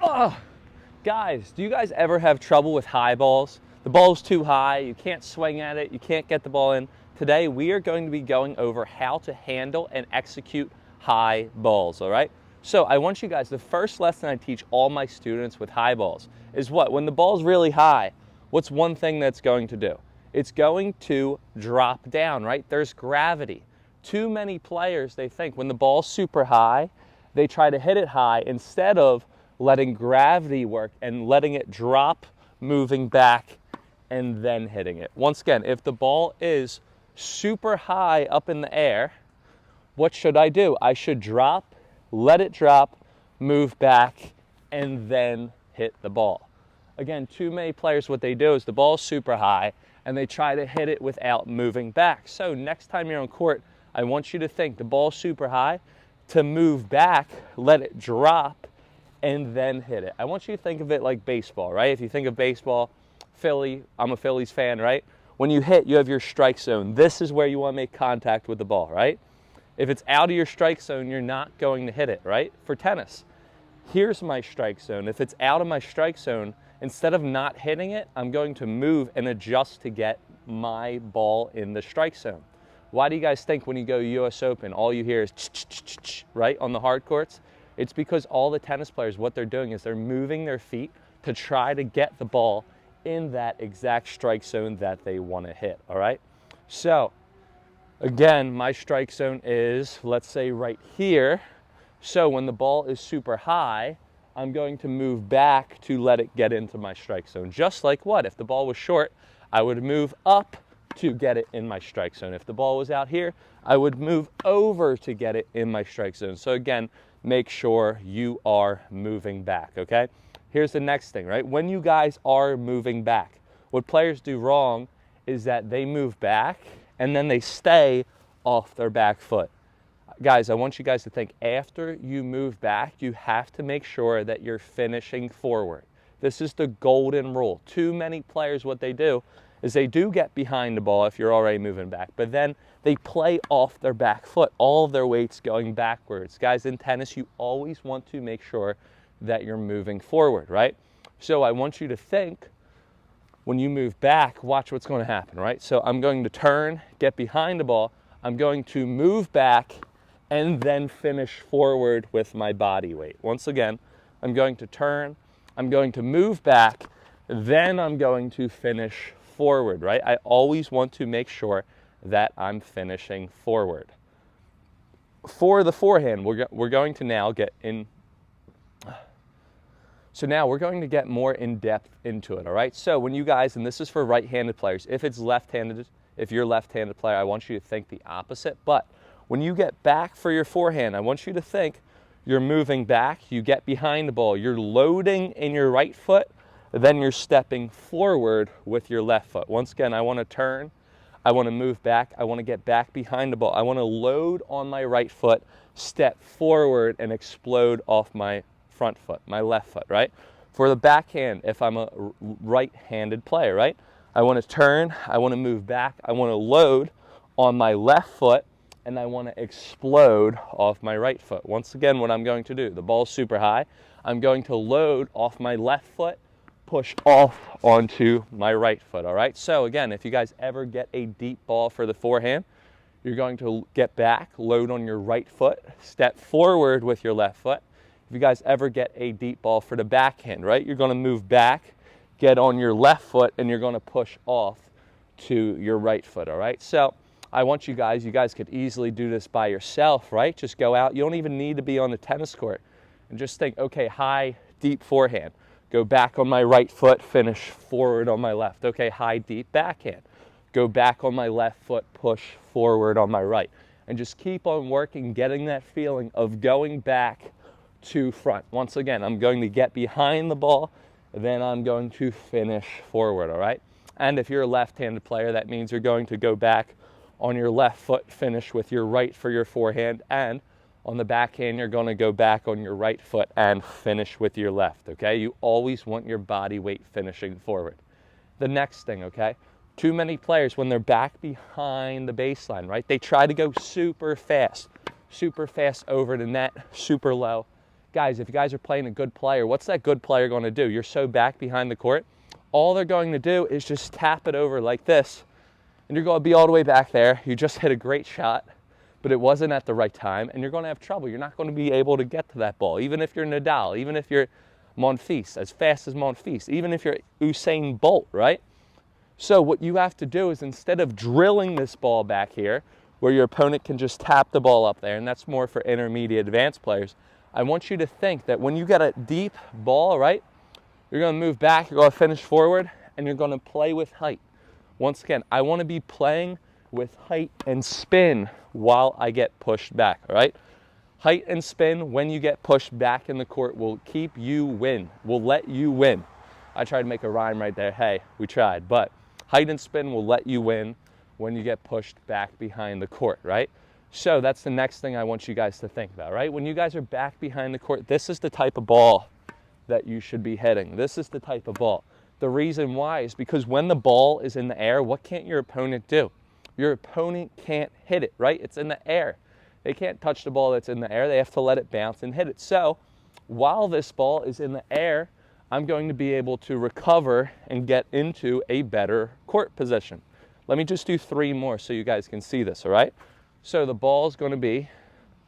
Oh, guys, do you guys ever have trouble with high balls? The ball's too high, you can't swing at it, you can't get the ball in. Today, we are going to be going over how to handle and execute high balls, all right? So I want you guys, the first lesson I teach all my students with high balls is what? When the ball's really high, what's one thing that's going to do? It's going to drop down, right? There's gravity. Too many players, they think when the ball's super high, they try to hit it high instead of letting gravity work and letting it drop, moving back, and then hitting it. Once again, if the ball is super high up in the air, what should I do? I should drop, let it drop, move back, and then hit the ball. Again, too many players, what they do is the ball's super high and they try to hit it without moving back. So next time you're on court, I want you to think the ball's super high, to move back, let it drop, and then hit it. I want you to think of it like baseball, right? If you think of baseball, Philly, I'm a Phillies fan, right? When you hit, you have your strike zone. This is where you want to make contact with the ball, right? If it's out of your strike zone, you're not going to hit it, right? For tennis, here's my strike zone. If it's out of my strike zone, instead of not hitting it, I'm going to move and adjust to get my ball in the strike zone. Why do you guys think when you go US Open, all you hear is ch-ch-ch-ch, right, on the hard courts? It's because all the tennis players, what they're doing is they're moving their feet to try to get the ball in that exact strike zone that they want to hit, all right? So, again, my strike zone is, let's say, right here. So when the ball is super high, I'm going to move back to let it get into my strike zone. Just like what? If the ball was short, I would move up to get it in my strike zone. If the ball was out here, I would move over to get it in my strike zone. So again, make sure you are moving back, okay? Here's the next thing, right? When you guys are moving back, what players do wrong is that they move back and then they stay off their back foot. Guys, I want you guys to think after you move back, you have to make sure that you're finishing forward. This is the golden rule. Too many players, what they do is they do get behind the ball if you're already moving back, but then they play off their back foot, all of their weight's going backwards. Guys, in tennis, you always want to make sure that you're moving forward, right? So I want you to think, when you move back, watch what's going to happen, right? So I'm going to turn, get behind the ball, I'm going to move back, and then finish forward with my body weight. Once again, I'm going to turn, I'm going to move back, then I'm going to finish forward, right? I always want to make sure that I'm finishing forward. For the forehand, we're going to now get in. So now we're going to get more in depth into it, all right? So when you guys, and this is for right-handed players, if it's left-handed, if you're a left-handed player, I want you to think the opposite. But when you get back for your forehand, I want you to think you're moving back, you get behind the ball, you're loading in your right foot, then you're stepping forward with your left foot. Once again, I want to turn, I want to move back, I want to get back behind the ball, I want to load on my right foot, step forward, and explode off my front foot, my left foot, right? For the backhand, if I'm a right-handed player, right? I want to turn, I want to move back, I want to load on my left foot, and I want to explode off my right foot. Once again, what I'm going to do, the ball's super high, I'm going to load off my left foot, push off onto my right foot, all right? So again, if you guys ever get a deep ball for the forehand, you're going to get back, load on your right foot, step forward with your left foot. If you guys ever get a deep ball for the backhand, right, you're going to move back, get on your left foot, and you're going to push off to your right foot, all right? So I want you guys could easily do this by yourself, right? Just go out. You don't even need to be on the tennis court. And just think, okay, high, deep forehand. Go back on my right foot, finish forward on my left. Okay, high, deep backhand. Go back on my left foot, push forward on my right. And just keep on working, getting that feeling of going back to front. Once again, I'm going to get behind the ball, then I'm going to finish forward, all right? And if you're a left-handed player, that means you're going to go back on your left foot, finish with your right for your forehand, and on the backhand, you're going to go back on your right foot and finish with your left, okay? You always want your body weight finishing forward. The next thing, okay? Too many players, when they're back behind the baseline, right? They try to go super fast over the net, super low. Guys, if you guys are playing a good player, what's that good player going to do? You're so back behind the court. All they're going to do is just tap it over like this, and you're going to be all the way back there. You just hit a great shot, but it wasn't at the right time, and you're going to have trouble. You're not going to be able to get to that ball, even if you're Nadal, even if you're Monfils, as fast as Monfils, even if you're Usain Bolt, right? So what you have to do is, instead of drilling this ball back here, where your opponent can just tap the ball up there, and that's more for intermediate advanced players, I want you to think that when you get a deep ball, right, you're going to move back, you're going to finish forward, and you're going to play with height. Once again, I want to be playing with height and spin while I get pushed back, all right? Height and spin when you get pushed back in the court will keep you win, will let you win. I tried to make a rhyme right there. Hey, we tried. But height and spin will let you win when you get pushed back behind the court, right? So that's the next thing I want you guys to think about, right? When you guys are back behind the court, this is the type of ball that you should be hitting. This is the type of ball. The reason why is because when the ball is in the air, what can't your opponent do? Your opponent can't hit it, right? It's in the air. They can't touch the ball that's in the air. They have to let it bounce and hit it. So while this ball is in the air, I'm going to be able to recover and get into a better court position. Let me just do 3 more so you guys can see this, all right? So the ball is going to be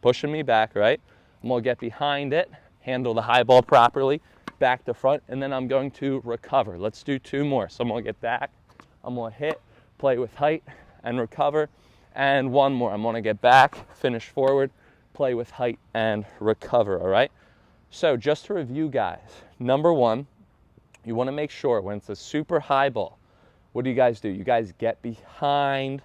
pushing me back, right? I'm going to get behind it, handle the high ball properly, back to front, and then I'm going to recover. Let's do 2 more. So I'm going to get back, I'm going to hit, play with height, and recover. And 1 more. I'm going to get back, finish forward, play with height, and recover, all right? So just to review, guys, number 1, you want to make sure when it's a super high ball, what do? You guys get behind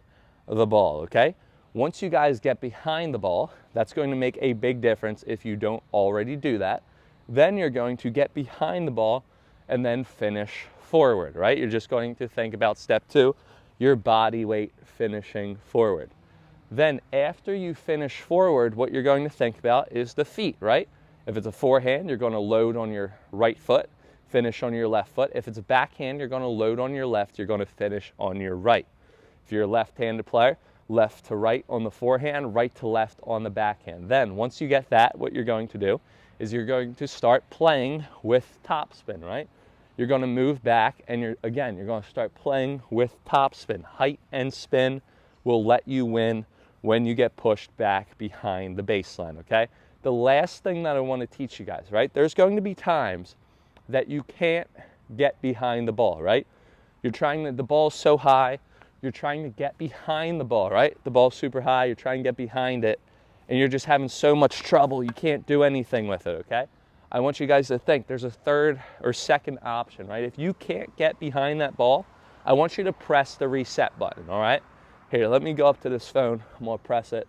the ball, okay? Once you guys get behind the ball, that's going to make a big difference if you don't already do that. Then you're going to get behind the ball and then finish forward, right? You're just going to think about step 2, your body weight finishing forward. Then after you finish forward, what you're going to think about is the feet, right? If it's a forehand, you're going to load on your right foot, finish on your left foot. If it's a backhand, you're going to load on your left, you're going to finish on your right. If you're a left-handed player, left to right on the forehand, right to left on the backhand. Then once you get that, what you're going to do is you're going to start playing with topspin, right? You're going to move back and you're going to start playing with topspin. Height and spin will let you win when you get pushed back behind the baseline, okay? The last thing that I want to teach you guys, right? There's going to be times that you can't get behind the ball, right? The ball's so high, you're trying to get behind the ball, right? The ball's super high, you're trying to get behind it, and you're just having so much trouble, you can't do anything with it, okay? I want you guys to think there's a third or second option, right? If you can't get behind that ball, I want you to press the reset button, all right? Here, let me go up to this phone. I'm gonna press it.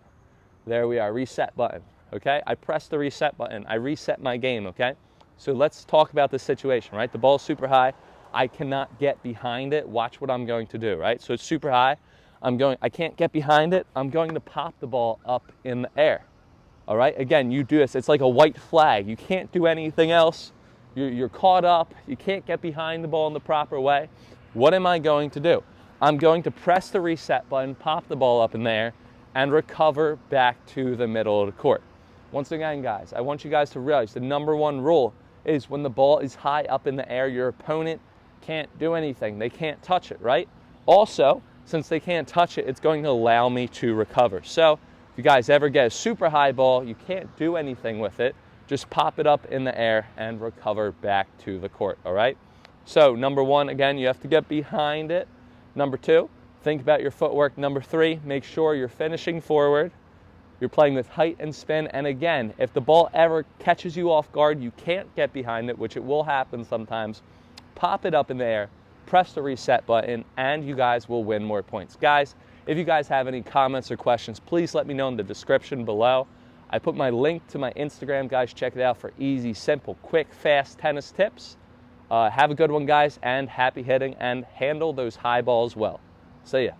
There we are, reset button, okay? I pressed the reset button. I reset my game, okay? So let's talk about this situation, right? The ball's super high. I cannot get behind it. Watch what I'm going to do, right? So it's super high. I can't get behind it. I'm going to pop the ball up in the air. All right, again, you do this. It's like a white flag. You can't do anything else. You're caught up. You can't get behind the ball in the proper way. What am I going to do? I'm going to press the reset button, pop the ball up in there, and recover back to the middle of the court. Once again, guys, I want you guys to realize the number 1 rule is when the ball is high up in the air, your opponent can't do anything. They can't touch it, right? Also, since they can't touch it, it's going to allow me to recover. So if you guys ever get a super high ball, you can't do anything with it, just pop it up in the air and recover back to the court, all right? So number 1, again, you have to get behind it. Number 2, think about your footwork. Number 3, make sure you're finishing forward. You're playing with height and spin. And again, if the ball ever catches you off guard, you can't get behind it, which it will happen sometimes, pop it up in the air, press the reset button, and you guys will win more points. Guys, if you guys have any comments or questions, please let me know in the description below. I put my link to my Instagram, guys. Check it out for easy, simple, quick, fast tennis tips. Have a good one, guys, and happy hitting, and handle those high balls well. See ya.